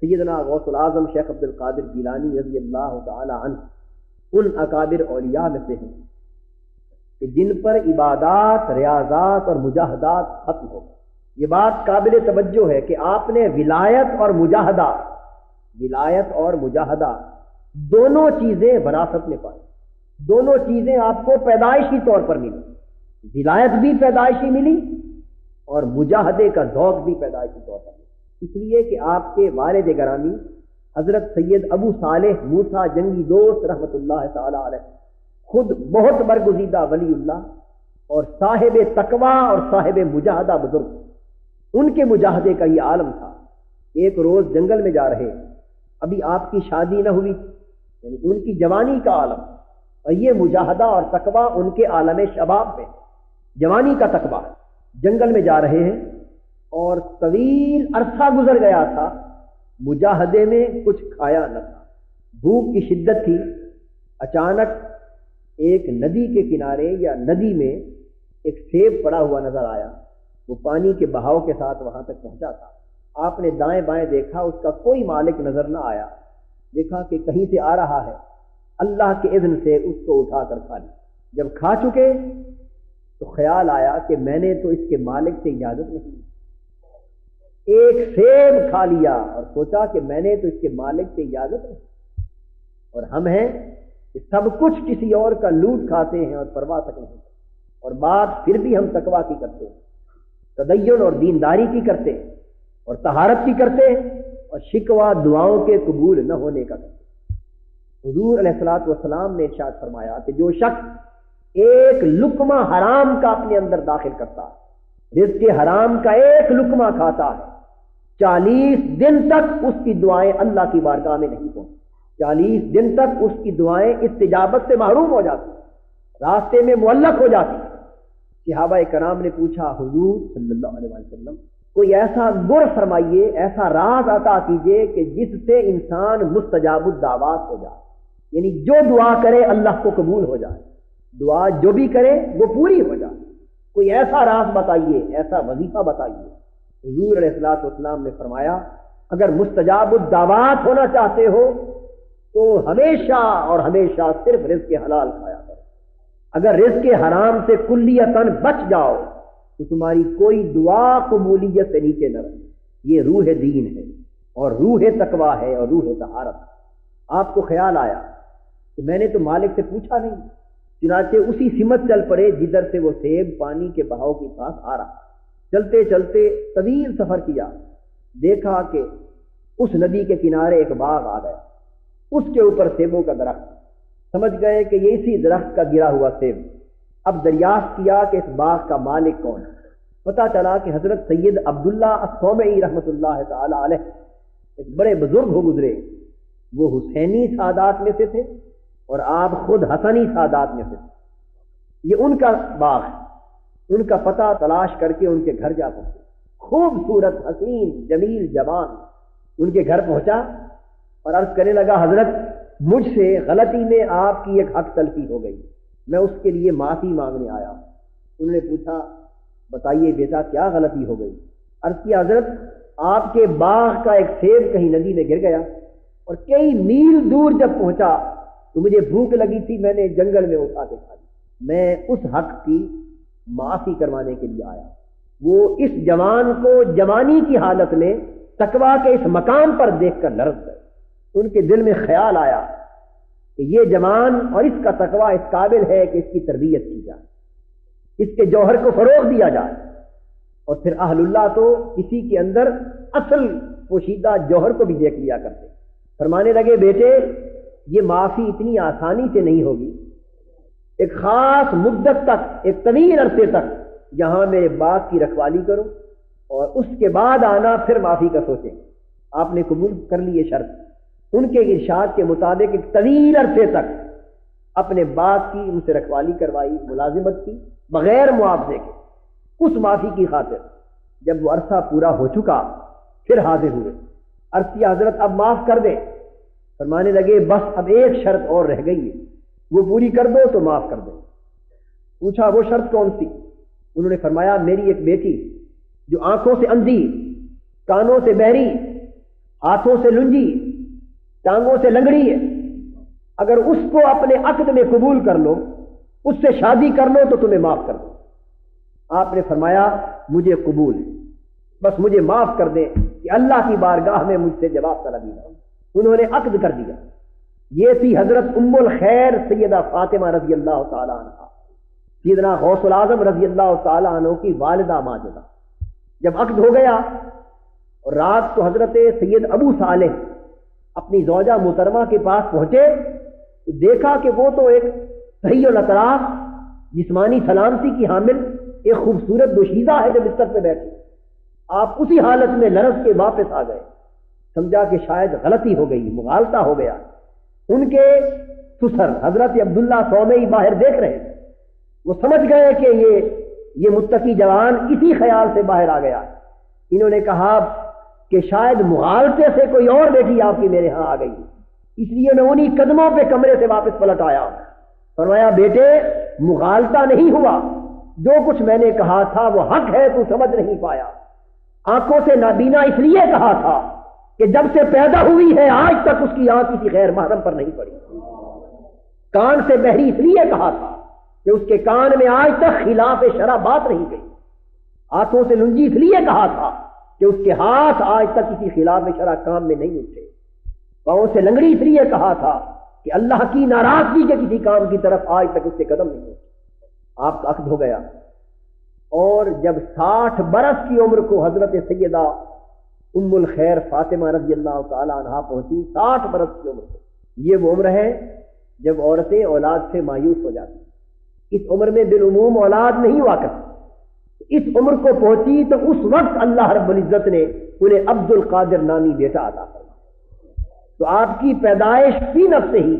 سیدنا غوث العظم شیخ عبد القادر جیلانی رضی اللہ تعالی عنہ ان اکابر اولیاء میں سے ہیں کہ جن پر عبادات، ریاضات اور مجاہدات ختم ہو گئے۔ یہ بات قابل توجہ ہے کہ آپ نے ولایت اور مجاہدہ دونوں چیزیں وراثت میں پائی، دونوں چیزیں آپ کو پیدائشی طور پر ملی، ولایت بھی پیدائشی ملی اور مجاہدے کا ذوق بھی پیدائشی طور پر ملا، اس لیے کہ آپ کے والد گرامی حضرت سید ابو صالح موسیٰ جنگی دوست رحمۃ اللہ تعالی علیہ خود بہت برگزیدہ ولی اللہ اور صاحب تقویٰ اور صاحب مجاہدہ بزرگ، ان کے مجاہدے کا یہ عالم تھا۔ ایک روز جنگل میں جا رہے، ابھی آپ کی شادی نہ ہوئی، یعنی ان کی جوانی کا عالم، اور یہ مجاہدہ اور تقویٰ ان کے عالم شباب میں، جوانی کا تقویٰ۔ جنگل میں جا رہے ہیں اور طویل عرصہ گزر گیا تھا، مجاہدے میں کچھ کھایا نہ تھا، بھوک کی شدت تھی۔ اچانک ایک ندی کے کنارے یا ندی میں ایک سیب پڑا ہوا نظر آیا، وہ پانی کے بہاؤ کے ساتھ وہاں تک پہنچا تھا۔ آپ نے دائیں بائیں دیکھا، اس کا کوئی مالک نظر نہ آیا، دیکھا کہ کہیں سے آ رہا ہے، اللہ کے اذن سے اس کو اٹھا کر کھا لیا۔ جب کھا چکے تو خیال آیا کہ میں نے تو اس کے مالک سے اجازت نہیں لی، ایک سیب کھا لیا اور سوچا کہ میں نے تو اس کے مالک سے اجازت نہیں، اور ہم ہیں کہ سب کچھ کسی اور کا لوٹ کھاتے ہیں اور پرواہ تک نہیں کرتے، اور بات پھر بھی ہم تقویٰ کی کرتے ہیں، تدین اور دینداری کی کرتے ہیں، اور طہارت کی کرتے ہیں، اور شکوہ دعاؤں کے قبول نہ ہونے کا کرتے ہیں۔ حضور علیہ الصلوۃ والسلام نے ارشاد فرمایا کہ جو شخص ایک لقمہ حرام کا اپنے اندر داخل کرتا ہے، رزق حرام کا ایک لقمہ کھاتا ہے، 40 دن تک اس کی دعائیں اللہ کی بارگاہ میں نہیں پہنچتی، 40 دن تک اس کی دعائیں استجابت سے محروم ہو جاتی، راستے میں معلق ہو جاتی۔ صحابہ کرام نے پوچھا حضور صلی اللہ علیہ وسلم کوئی ایسا گر فرمائیے، ایسا راز عطا کیجئے کہ جس سے انسان مستجاب الدعوات ہو جائے، یعنی جو دعا کرے اللہ کو قبول ہو جائے، دعا جو بھی کرے وہ پوری ہو جائے، کوئی ایسا راز بتائیے، ایسا وظیفہ بتائیے۔ حضور علیہ السلام نے فرمایا اگر مستجاب الدعوات ہونا چاہتے ہو تو ہمیشہ اور ہمیشہ صرف رزق حلال کھایا کرو، اگر رزق حرام سے کلیتاً بچ جاؤ تو تمہاری کوئی دعا قبولیت سے نیچے نہ رہے۔ یہ روح دین ہے اور روح تقویٰ ہے اور روح طہارت۔ آپ کو خیال آیا کہ میں نے تو مالک سے پوچھا نہیں، چنانچہ اسی سمت چل پڑے جدھر سے وہ سیب پانی کے بہاؤ کے پاس آ رہا۔ چلتے چلتے طویل سفر کیا، دیکھا کہ اس ندی کے کنارے ایک باغ آ گیا، اس کے اوپر سیبوں کا درخت، سمجھ گئے کہ یہ اسی درخت کا گرا ہوا سیب۔ اب دریافت کیا کہ اس باغ کا مالک کون ہے، پتہ چلا کہ حضرت سید عبداللہ الصومعی رحمۃ اللہ تعالی علیہ ایک بڑے بزرگ ہو گزرے، وہ حسینی سادات میں سے تھے اور آپ خود حسنی سادات میں سے تھے۔ یہ ان کا باغ ہے، ان کا پتہ تلاش کر کے ان کے گھر جا پہنچے، خوبصورت حسین جمیل جوان ان کے گھر پہنچا اور عرض کرنے لگا حضرت مجھ سے غلطی میں آپ کی ایک حق تلفی ہو گئی، میں اس کے لیے معافی مانگنے آیا ہوں۔ انہوں نے پوچھا بتائیے بیٹا کیا غلطی ہو گئی؟ عرض کیا حضرت آپ کے باغ کا ایک سیب کہیں ندی میں گر گیا اور کئی میل دور جب پہنچا تو مجھے بھوک لگی تھی، میں نے جنگل میں اٹھا کے کھا لی، میں اس حق کی معافی کروانے کے لیے آیا۔ وہ اس جوان کو جوانی کی حالت میں تقویٰ کے اس مقام پر دیکھ کر لرز گئے، ان کے دل میں خیال آیا کہ یہ جوان اور اس کا تقویٰ اس قابل ہے کہ اس کی تربیت کی جائے، اس کے جوہر کو فروغ دیا جائے۔ اور پھر اہل اللہ تو کسی کے اندر اصل پوشیدہ جوہر کو بھی دیکھ لیا کرتے، فرمانے لگے بیٹے یہ معافی اتنی آسانی سے نہیں ہوگی، ایک خاص مدت تک، ایک طویل عرصے تک یہاں میرے باغ کی رکھوالی کرو اور اس کے بعد آنا، پھر معافی کا سوچیں۔ آپ نے قبول کر لی یہ شرط، ان کے ارشاد کے مطابق ایک طویل عرصے تک اپنے باغ کی ان سے رکھوالی کروائی، ملازمت کی بغیر معاوضے کے، اس معافی کی خاطر۔ جب وہ عرصہ پورا ہو چکا پھر حاضر ہوئے، عرض کیا حضرت اب معاف کر دیں، فرمانے لگے بس اب ایک شرط اور رہ گئی ہے، وہ پوری کر دو تو معاف کر دیں۔ پوچھا وہ شرط کون سی؟ انہوں نے فرمایا میری ایک بیٹی جو آنکھوں سے اندھی، کانوں سے بہری، ہاتھوں سے لنجی ہے، ٹانگوں سے لنگڑی ہے، اگر اس کو اپنے عقد میں قبول کر لو، اس سے شادی کر لو تو تمہیں معاف کر دو۔ آپ نے فرمایا مجھے قبول ہے، بس مجھے معاف کر دیں کہ اللہ کی بارگاہ میں مجھ سے جواب طلبی نہ ہو۔ انہوں نے عقد کر دیا۔ یہ تھی حضرت ام الخیر سیدہ فاطمہ رضی اللہ تعالیٰ عنہ، سیدنا غوث العظم رضی اللہ تعالیٰ عنہ کی والدہ ماجدہ۔ جب عقد ہو گیا اور رات کو حضرت سید ابو صالح اپنی زوجہ محترمہ کے پاس پہنچے تو دیکھا کہ وہ تو ایک صحیح الاطراف جسمانی سلامتی کی حامل ایک خوبصورت دوشیزہ ہے جو بستر پہ بیٹھی۔ آپ اسی حالت میں لرز کے واپس آ گئے، سمجھا کہ شاید غلطی ہو گئی، مغالطہ ہو گیا۔ ان کے سسر حضرت عبداللہ سومئی باہر دیکھ رہے تھے، وہ سمجھ گئے کہ یہ متقی جوان اسی خیال سے باہر آ گیا۔ انہوں نے کہا کہ شاید مغالطے سے کوئی اور بیٹی آپ کی میرے ہاں آ گئی، اس لیے میں انہی قدموں پہ کمرے سے واپس پلٹ آیا۔ فرمایا بیٹے مغالطہ نہیں ہوا، جو کچھ میں نے کہا تھا وہ حق ہے، تو سمجھ نہیں پایا۔ آنکھوں سے نابینا اس لیے کہا تھا کہ جب سے پیدا ہوئی ہے آج تک اس کی آنکھ کسی غیر محرم پر نہیں پڑی۔ کان سے بہری اس لیے کہا تھا کہ اس کے کان میں آج تک خلاف شرع بات نہیں گئی۔ ہاتھوں سے لنجی اس لیے کہا تھا کہ اس کے ہاتھ آج تک کسی خلاف شرع کام میں نہیں اٹھے۔ پاؤں سے لنگڑی اس لیے کہا تھا کہ اللہ کی ناراضگی کے کسی کام کی طرف آج تک اس کے قدم نہیں اٹھے۔ آپ کا عقد ہو گیا، اور جب 60 برس کی عمر کو حضرت سیدہ ام الخیر فاطمہ رضی اللہ تعالی عنہا پہنچی، 60 برس کی عمر کو، یہ وہ عمر ہے جب عورتیں اولاد سے مایوس ہو جاتی ہیں۔ اس عمر میں بالعموم اولاد نہیں ہوا کرتی، اس عمر کو پہنچی تو اس وقت اللہ رب العزت نے انہیں عبد القادر نامی بیٹا عطا فرمایا۔ تو آپ کی پیدائش فی نفس ہی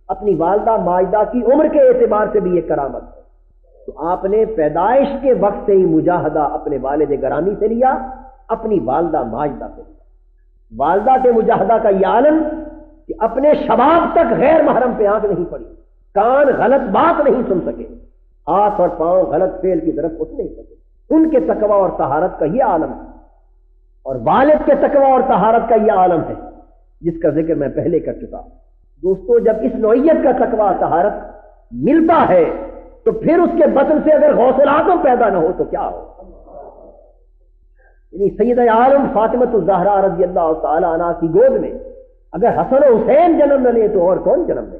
اپنی والدہ ماجدہ کی عمر کے اعتبار سے بھی ایک کرامت ہے۔ تو آپ نے پیدائش کے وقت سے ہی مجاہدہ اپنے والد گرامی سے لیا، اپنی والدہ ماجدہ سے لیا۔ والدہ کے مجاہدہ کا یہ عالم کہ اپنے شباب تک غیر محرم پہ آنکھ نہیں پڑی، کان غلط بات نہیں سن سکے، ہاتھ اور پاؤں غلط فعل کی طرف اٹھ نہیں سکے۔ ان کے تقوی اور طہارت کا یہ عالم ہے، اور والد کے تقوی اور طہارت کا یہ عالم ہے جس کا ذکر میں پہلے کر چکا۔ دوستو جب اس نوعیت کا تقوی طہارت ملتا ہے تو پھر اس کے بدن سے اگر غوث العظم پیدا نہ ہو تو کیا ہو؟ یعنی سیدہ عالم فاطمۃ الزہرا رضی اللہ تعالی عنہا کی گود میں اگر حسن و حسین جنم نہ لے تو اور کون جنم لے؟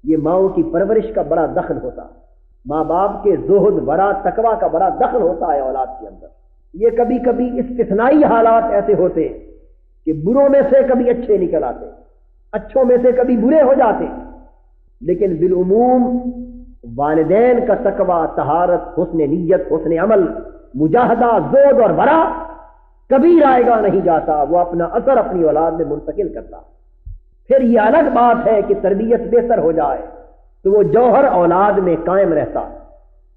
یہ ماؤں کی پرورش کا بڑا دخل ہوتا ہے، ماں باپ کے زہد ورا تقوی کا بڑا دخل ہوتا ہے اولاد کے اندر۔ یہ کبھی کبھی استثنائی حالات ایسے ہوتے کہ بروں میں سے کبھی اچھے نکل آتے، اچھوں میں سے کبھی برے ہو جاتے، لیکن بالعموم والدین کا تقوی، طہارت، حسن نیت، حسن عمل، مجاہدہ، زہد اور ورع کبھی رائے گاہ نہیں جاتا، وہ اپنا اثر اپنی اولاد میں منتقل کرتا۔ پھر یہ الگ بات ہے کہ تربیت بہتر ہو جائے تو وہ جوہر اولاد میں قائم رہتا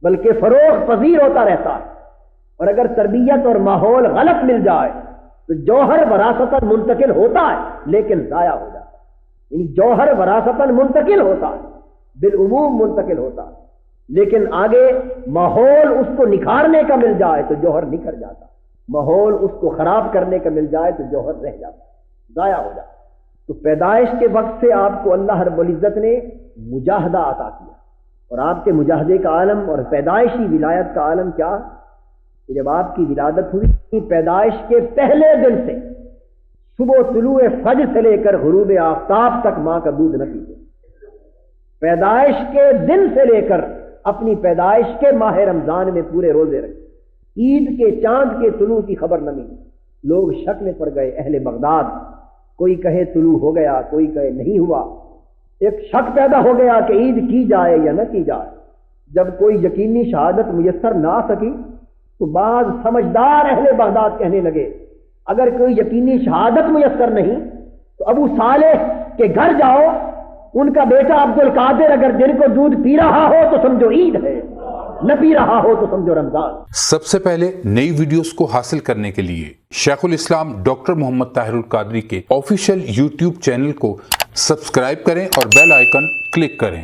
بلکہ فروغ پذیر ہوتا رہتا ہے، اور اگر تربیت اور ماحول غلط مل جائے تو جوہر وراثتاً منتقل ہوتا ہے لیکن ضائع ہو جاتا ہے۔ یعنی جوہر وراثتاً منتقل ہوتا ہے، بالعموم منتقل ہوتا ہے، لیکن آگے ماحول اس کو نکھارنے کا مل جائے تو جوہر نکھر جاتا، ماحول اس کو خراب کرنے کا مل جائے تو جوہر رہ جاتا، ضائع ہو جاتا۔ تو پیدائش کے وقت سے آپ کو اللہ رب العزت نے مجاہدہ عطا کیا، اور آپ کے مجاہدے کا عالم اور پیدائشی ولایت کا عالم کیا کہ جب آپ کی ولادت ہوئی پیدائش کے پہلے دن سے صبح طلوع فجر سے لے کر غروب آفتاب تک ماں کا دودھ نہ پیتے، پیدائش کے دن سے لے کر اپنی پیدائش کے ماہ رمضان میں پورے روزے رکھے، عید کے چاند کے طلوع کی خبر نہ ملی۔ لوگ شک میں پڑ گئے، اہل بغداد، کوئی کہے طلوع ہو گیا، کوئی کہے نہیں ہوا، ایک شک پیدا ہو گیا کہ عید کی جائے یا نہ کی جائے۔ جب کوئی یقینی شہادت میسر نہ آ سکی تو بعض سمجھدار اہل بغداد کہنے لگے اگر کوئی یقینی شہادت میسر نہیں تو ابو صالح کے گھر جاؤ، ان کا بیٹا عبد القادر اگر دن کو دودھ پی رہا ہو تو سمجھو عید ہے، نہ پی رہا ہو تو سمجھو رمضان۔ سب سے پہلے نئی ویڈیوز کو حاصل کرنے کے لیے شیخ الاسلام ڈاکٹر محمد طاہر القادری کے آفیشیل یوٹیوب چینل کو سبسکرائب کریں اور بیل آئیکن کلک کریں۔